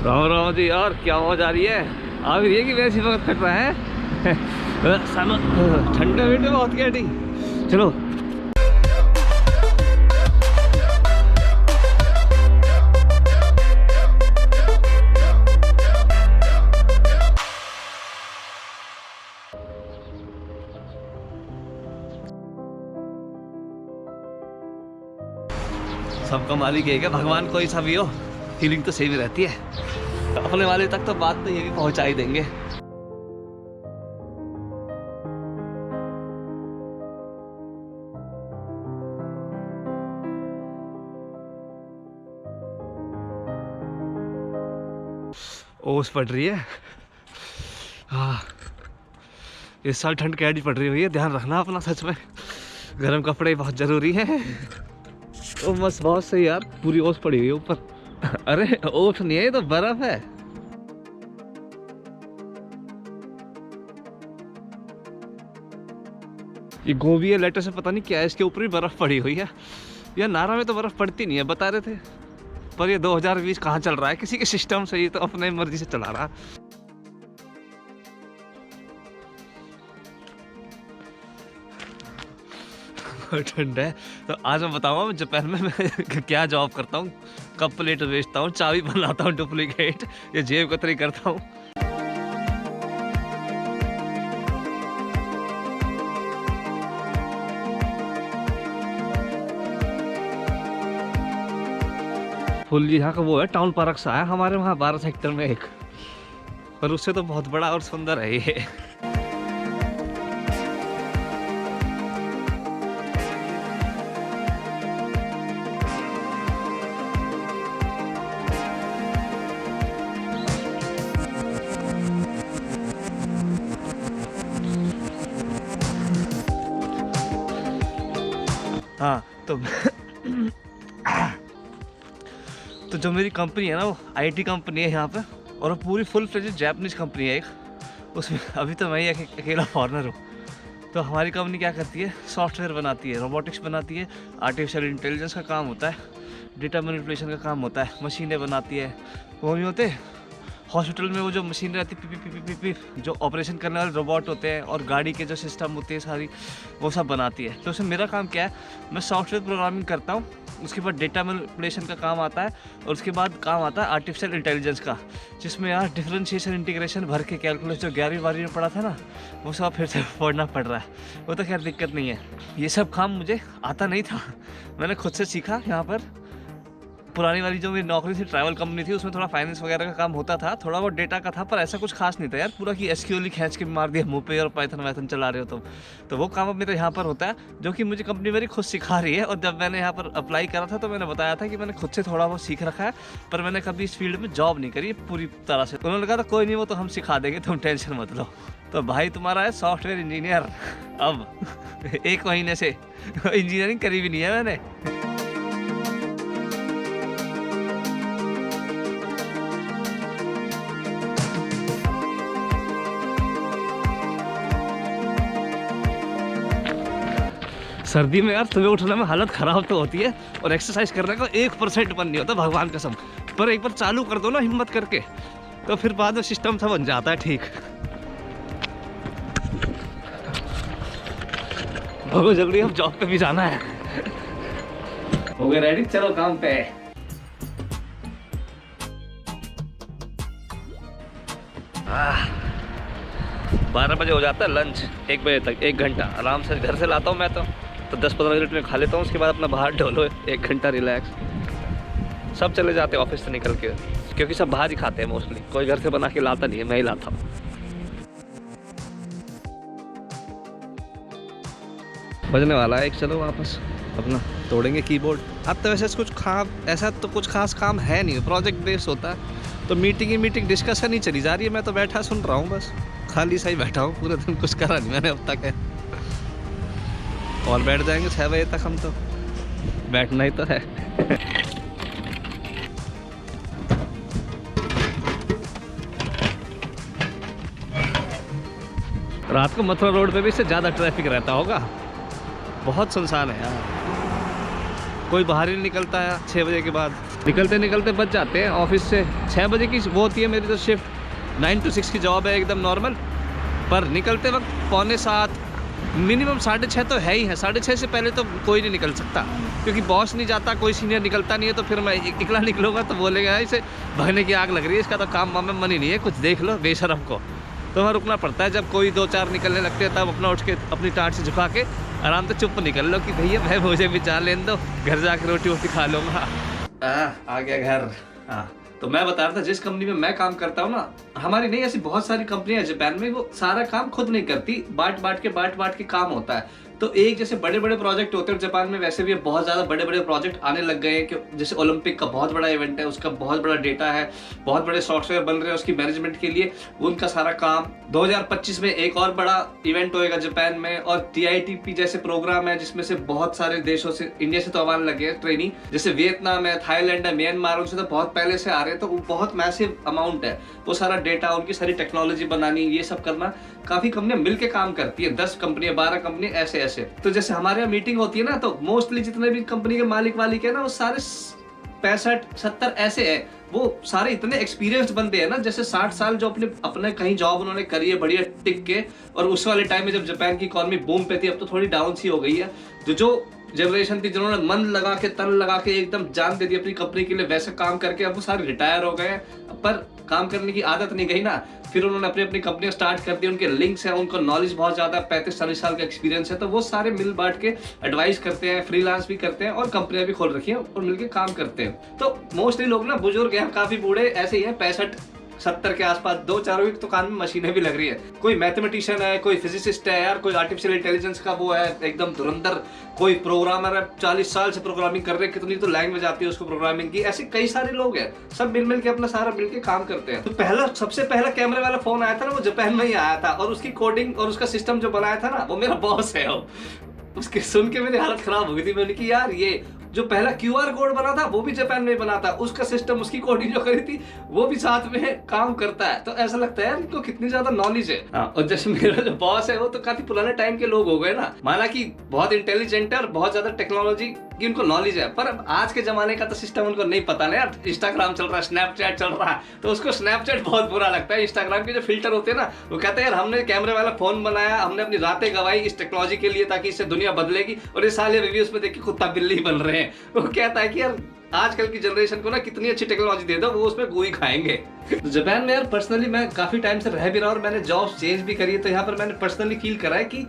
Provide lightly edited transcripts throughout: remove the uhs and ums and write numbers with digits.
राम राम जी यार, क्या आवाज आ रही है? आ भी रही है कि वैसी वक्त कट रहा है। ठंडे मीठे बहुत कैटी। चलो सबका मालिक एक है, भगवान कोई सा भी हो, फीलिंग तो सेम ही रहती है। अपने वाले तक तो बात तो ये भी पहुंचा ही देंगे। ओस पड़ रही है। हाँ, इस साल ठंड कैडी पड़ रही हुई है, ध्यान रखना अपना। सच में गर्म कपड़े बहुत जरूरी है। ओ बस बहुत सही यार, पूरी ओस पड़ी हुई है ऊपर। अरे ओस नहीं है, ये तो बर्फ है। ये गोभी है, लेटर से पता नहीं क्या है, इसके ऊपर भी बर्फ पड़ी हुई है। यार नारा में तो बर्फ पड़ती नहीं है, बता रहे थे। पर ये 2020 कहाँ चल रहा है, किसी के सिस्टम से, ये तो अपने मर्जी से चला रहा। ठंड है तो आज मैं बताऊंगा जापान में मैं क्या जॉब करता हूँ, कप प्लेट बेचता हूँ, चाबी बनाता हूँ डुप्लीकेट, या जेब कतरी करता हूँ। फुल यहाँ का वो है, टाउन पार्क सा है हमारे वहाँ 12 सेक्टर में एक, पर उससे तो बहुत बड़ा और सुंदर है ये। हाँ तो जो मेरी कंपनी है ना, वो आईटी कंपनी है यहाँ पे, और वो पूरी फुल फ्लेजेड जापानीज कंपनी है एक। उसमें अभी तो मैं ही अकेला फॉरेनर हूँ। तो हमारी कंपनी क्या करती है, सॉफ्टवेयर बनाती है, रोबोटिक्स बनाती है, आर्टिफिशियल इंटेलिजेंस का काम होता है, डेटा मैनिपुलेशन का काम होता है, मशीनें बनाती है। वो नहीं होते हॉस्पिटल में वो जो मशीन रहती है, P P P P P जो ऑपरेशन करने वाले रोबोट होते हैं, और गाड़ी के जो सिस्टम होते हैं सारी, वो सब बनाती है। तो उसमें मेरा काम क्या है, मैं सॉफ्टवेयर प्रोग्रामिंग करता हूँ, उसके बाद डेटा मैनिपुलेशन का काम आता है, और उसके बाद काम आता है आर्टिफिशियल इंटेलिजेंस का, जिसमें यार डिफरेंशिएशन इंटीग्रेशन भर के कैलकुलस जो 11वीं 12वीं में पढ़ा था ना, वो सब फिर से पढ़ना पड़ रहा है। वो तो खैर दिक्कत नहीं है, ये सब काम मुझे आता नहीं था, मैंने खुद से सीखा। यहाँ पर पुरानी वाली जो मेरी नौकरी थी, ट्रैवल कंपनी थी, उसमें थोड़ा फाइनेंस वगैरह का काम होता था, थोड़ा बहुत डेटा का था, पर ऐसा कुछ खास नहीं था यार। पूरा की एसक्यूएल खींच के मार दिया मुंह पे, और पाइथन वाइथन चला रहे हो तो वो काम अब मेरे यहाँ पर होता है, जो कि मुझे कंपनी मेरी खुद सिखा रही है। और जब मैंने यहाँ पर अप्लाई करा था तो मैंने बताया था कि मैंने खुद से थोड़ा बहुत सीख रखा है, पर मैंने कभी इस फील्ड में जॉब नहीं करी पूरी तरह से। उन्होंने कहा था कोई नहीं, वो तो हम सिखा देंगे, तुम टेंशन मत लो। तो भाई तुम्हारा है सॉफ्टवेयर इंजीनियर अब 1 महीने से। इंजीनियरिंग करी भी नहीं है मैंने। सर्दी में यार सुबह उठने में हालत ख़राब तो होती है, और एक्सरसाइज करने का 1% मन नहीं होता, भगवान कसम। पर एक बार चालू कर दो ना हिम्मत करके, तो फिर बाद में सिस्टम सा बन जाता है ठीक। बहुत जल्दी अब जॉब पे भी जाना है। हो गए रेडी, चलो काम पे। 12 बजे हो जाता है लंच, 1 बजे तक 1 घंटा आराम से घर से लाता हूँ मैं तो 10-15 मिनट में खा लेता हूँ। उसके बाद अपना बाहर ढोलो 1 घंटा रिलैक्स। सब चले जाते हैं ऑफिस से निकल के, क्योंकि सब बाहर ही खाते हैं मोस्टली, कोई घर से बना के लाता नहीं है, मैं ही लाता हूँ। बजने वाला है एक, चलो वापस अपना तोड़ेंगे कीबोर्ड। अब तो वैसे ऐसा तो कुछ खास काम है नहीं, प्रोजेक्ट बेस्ड होता है, तो मीटिंग ही मीटिंग, डिस्कशन ही चली जा रही है। मैं तो बैठा सुन रहा हूँ, बस खाली सा ही बैठा हूँ, पूरे दिन कुछ करा नहीं मैंने अब तक है। और बैठ जाएंगे 6 बजे तक, हम तो बैठना ही तो है। रात को मथुरा रोड पे भी इससे ज़्यादा ट्रैफिक रहता होगा, बहुत सुनसान है यार, कोई बाहर ही नहीं निकलता है 6 बजे के बाद। निकलते निकलते बच जाते हैं ऑफिस से। 6 बजे की वो होती है मेरी तो शिफ्ट, 9 to 6 की जॉब है एकदम नॉर्मल। पर निकलते वक्त 6:45, मिनिमम 6:30 तो है ही है। 6:30 से पहले तो कोई नहीं निकल सकता, क्योंकि बॉस नहीं जाता, कोई सीनियर निकलता नहीं है। तो फिर मैं इकला निकलूँगा तो बोलेगा इसे भगने की आग लग रही है, इसका तो काम वाम में मन ही नहीं है, कुछ देख लो बेशरम को। तो वहाँ रुकना पड़ता है। जब कोई 2-4 निकलने लगते हैं तब अपना उठ के अपनी टाँट से झुका के आराम से चुप निकल लो कि भैया मैं मुझे भी चाह लेने दो, घर जाके रोटी वोटी खा लूँगा। आ गया घर। हाँ, तो मैं बता रहा था जिस कंपनी में मैं काम करता हूँ ना, हमारी नहीं ऐसी बहुत सारी कंपनियां हैं जापान में, वो सारा काम खुद नहीं करती, बांट बांट के काम होता है। तो एक जैसे बड़े बड़े प्रोजेक्ट होते हैं जापान में, वैसे भी बहुत ज्यादा बड़े बड़े प्रोजेक्ट आने लग गए हैं कि जैसे ओलंपिक का बहुत बड़ा इवेंट है, उसका बहुत बड़ा डेटा है, बहुत बड़े सॉफ्टवेयर बन रहे हैं उसकी मैनेजमेंट के लिए, उनका सारा काम। 2025 में एक और बड़ा इवेंट होएगा जापान में, और TITP जैसे प्रोग्राम है जिसमें से बहुत सारे देशों से, इंडिया से तो आने लगे हैं ट्रेनिंग, जैसे वियतनाम है, थाईलैंड है, म्यांमार, उनसे तो बहुत पहले से आ रहे हैं। तो वो बहुत मैसिव अमाउंट है, वो सारा डेटा, उनकी सारी टेक्नोलॉजी बनानी, ये सब करना, काफी कंपनियां मिलकर काम करती है, 10 कंपनियां 12 कंपनी ऐसे। तो जैसे हमारे यहाँ मीटिंग होती है ना, तो मोस्टली जितने भी कंपनी के मालिक है ना, वो सारे 65-70 ऐसे हैं। वो सारे इतने एक्सपीरियंस्ड बंदे हैं ना, जैसे 60 साल जो अपने कहीं जॉब उन्होंने करी है बढ़िया टिक के। और उस वाले टाइम में जब जापान की इकोनॉमी बूम पे थी, अब तो थोड़ी डाउन सी हो गई है। जो जनरेशन थी जिन्होंने मन लगा के, तन लगा के एकदम जान दे दी अपनी कंपनी के लिए, वैसे काम करके अब वो सारे रिटायर हो गए। पर काम करने की आदत नहीं गई ना, फिर उन्होंने अपनी कंपनी स्टार्ट कर दी, उनके लिंक्स हैं, उनको नॉलेज बहुत ज्यादा, 35-40 साल का एक्सपीरियंस है। तो वो सारे मिल बांट के एडवाइस करते हैं, फ्रीलांस भी करते हैं, और कंपनियां भी खोल रखी हैं और मिलकर काम करते हैं। तो मोस्टली लोग ना बुजुर्ग हैं, काफी बूढ़े ऐसे ही हैं, 65-70 के आसपास। 2-4 की दुकान में मशीनें भी लग रही है। कोई मैथमेटिशियन है, कोई फिजिसिस्ट है यार, कोई आर्टिफिशियल इंटेलिजेंस का वो है एकदम धुरंधर, कोई प्रोग्रामर है, 40 साल से प्रोग्रामिंग कर रहे हैं, कितनी तो लैंग्वेज आती है उसको प्रोग्रामिंग की। ऐसे कई सारे लोग हैं, सब मिल के अपना सारा मिल के काम करते हैं। तो सबसे पहला कैमरे वाला फोन आया था ना, वो जापान में ही आया था, और उसकी कोडिंग और उसका सिस्टम जो बनाया था ना, वो मेरा बॉस है। उसके सुन के मेरी हालत खराब हो गई थी। मैंने कि यार, ये जो पहला QR कोड बना था वो भी जापान में बना था, उसका सिस्टम, उसकी कोडिंग जो करी थी वो भी साथ में काम करता है। तो ऐसा लगता है यार इनको कितनी ज्यादा नॉलेज है। और जैसे मेरा जो बॉस है वो तो काफी पुराने टाइम के लोग हो गए ना, माना कि बहुत इंटेलिजेंट है और बहुत ज्यादा टेक्नोलॉजी की उनको नॉलेज है। पर आज के जमाने का तो सिस्टम उनको नहीं पता ना यार। इंस्टाग्राम चल रहा है, स्नैपचैट चल रहा है, तो उसको स्नैपचैट बहुत बुरा लगता है। इंस्टाग्राम के जो फिल्टर होते हैं ना, वो कहते हैं यार हमने कैमरे वाला फोन बनाया, हमने अपनी रातें गवाई इस टेक्नोलॉजी के लिए ताकि इससे दुनिया बदलेगी, और ये साले रिव्यूज पे देख के कुत्ता बिल्ली बन रहे हैं। वो कहता है कि यार आजकल की जनरेशन को ना कितनी अच्छी टेक्नोलॉजी दे दो, वो उसमें गोई खाएंगे। तो जापान में यार पर्सनली मैं काफी टाइम से रह भी रहा, और मैंने जॉब चेंज भी करी है। तो यहाँ पर मैंने पर्सनली फील करा है कि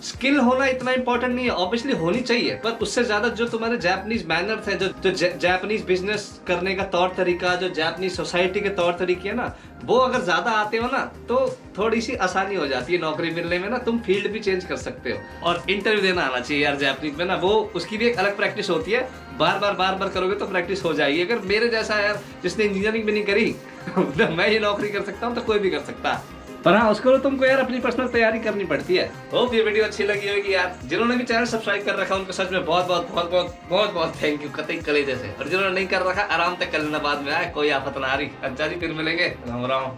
स्किल होना इतना इंपॉर्टेंट नहीं है, ऑब्वियसली होनी चाहिए, पर उससे ज्यादा जो तुम्हारे जापानीज मैनर्स है, जो जापानीज बिजनेस करने का तौर तरीका, जो जापानीज सोसाइटी के तौर तरीके है ना, वो अगर ज्यादा आते हो ना तो थोड़ी सी आसानी हो जाती है नौकरी मिलने में ना। तुम फील्ड भी चेंज कर सकते हो, और इंटरव्यू देना आना चाहिए यार जापानीज में ना, वो उसकी भी एक अलग प्रैक्टिस होती है। बार बार करोगे तो प्रैक्टिस हो जाएगी। अगर मेरे जैसा यार जिसने इंजीनियरिंग भी नहीं करी तो मैं ये नौकरी कर सकता हूँ, तो कोई भी कर सकता है। पर हाँ, उसको तुमको यार अपनी पर्सनल तैयारी करनी पड़ती है। होप ये वीडियो अच्छी लगी होगी यार। जिन्होंने भी चैनल सब्सक्राइब कर रखा उनको सच में बहुत थैंक यू, कतई कलेजे से। और जिन्होंने नहीं कर रखा आराम तक कर लेना, बाद में आए कोई आफत ना आ रही। अच्छा जी, फिर मिलेंगे। राम राम।